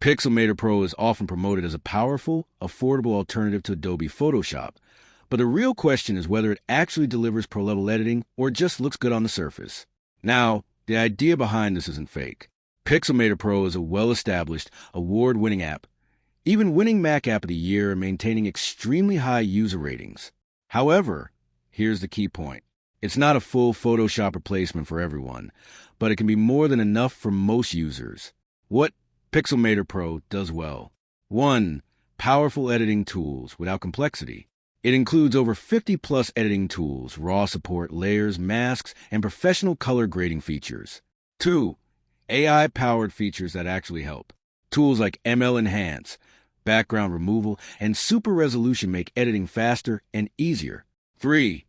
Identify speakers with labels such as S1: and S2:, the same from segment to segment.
S1: Pixelmator Pro is often promoted as a powerful, affordable alternative to Adobe Photoshop, but the real question is whether it actually delivers pro-level editing or just looks good on the surface. Now, the idea behind this isn't fake. Pixelmator Pro is a well-established, award-winning app, even winning Mac App of the Year and maintaining extremely high user ratings. However, here's the key point. It's not a full Photoshop replacement for everyone, but it can be more than enough for most users. What Pixelmator Pro does well. 1. Powerful editing tools without complexity. It includes over 50-plus editing tools, raw support, layers, masks, and professional color grading features. 2. AI-powered features that actually help. Tools like ML Enhance, background removal, and super resolution make editing faster and easier. 3.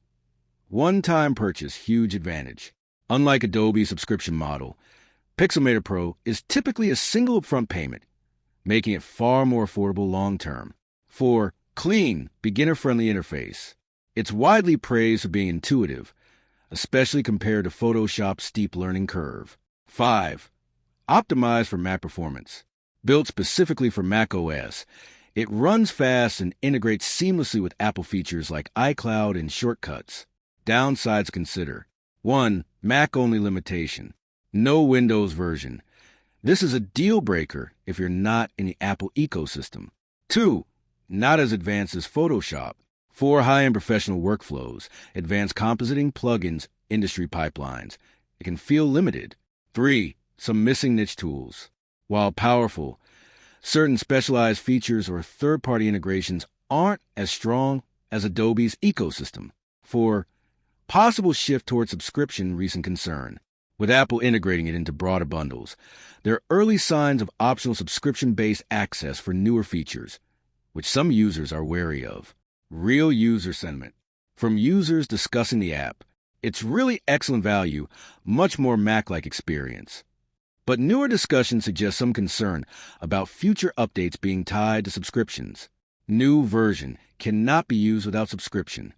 S1: One-time purchase, huge advantage. Unlike Adobe's subscription model, Pixelmator Pro is typically a single upfront payment, making it far more affordable long-term. 4. Clean, beginner-friendly interface. It's widely praised for being intuitive, especially compared to Photoshop's steep learning curve. 5. Optimized for Mac performance. Built specifically for Mac OS, it runs fast and integrates seamlessly with Apple features like iCloud and shortcuts. Downsides consider. 1. Mac-only limitation. No Windows version. This is a deal-breaker if you're not in the Apple ecosystem. 2. Not as advanced as Photoshop. 4. High-end professional workflows, advanced compositing, plugins, industry pipelines. It can feel limited. 3. Some missing niche tools. While powerful, certain specialized features or third-party integrations aren't as strong as Adobe's ecosystem. 4. Possible shift toward subscription, recent concern. With Apple integrating it into broader bundles, there are early signs of optional subscription-based access for newer features, which some users are wary of. Real user sentiment. From users discussing the app, it's really excellent value, much more Mac-like experience. But newer discussions suggest some concern about future updates being tied to subscriptions. New version cannot be used without subscription.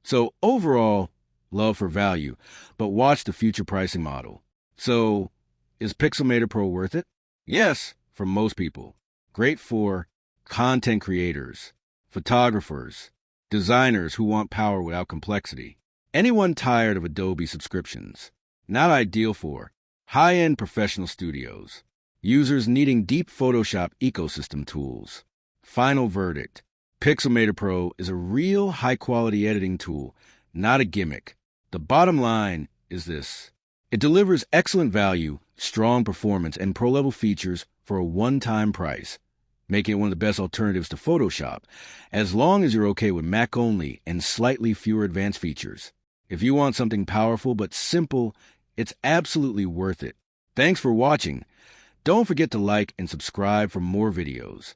S1: So overall, love for value, but watch the future pricing model. So, is Pixelmator Pro worth it? Yes, for most people. Great for content creators, photographers, designers who want power without complexity. Anyone tired of Adobe subscriptions. Not ideal for high-end professional studios. Users needing deep Photoshop ecosystem tools. Final verdict. Pixelmator Pro is a real high-quality editing tool, not a gimmick. The bottom line is this. It delivers excellent value, strong performance, and pro-level features for a one-time price, making it one of the best alternatives to Photoshop, as long as you're okay with Mac-only and slightly fewer advanced features. If you want something powerful but simple, it's absolutely worth it. Thanks for watching. Don't forget to like and subscribe for more videos.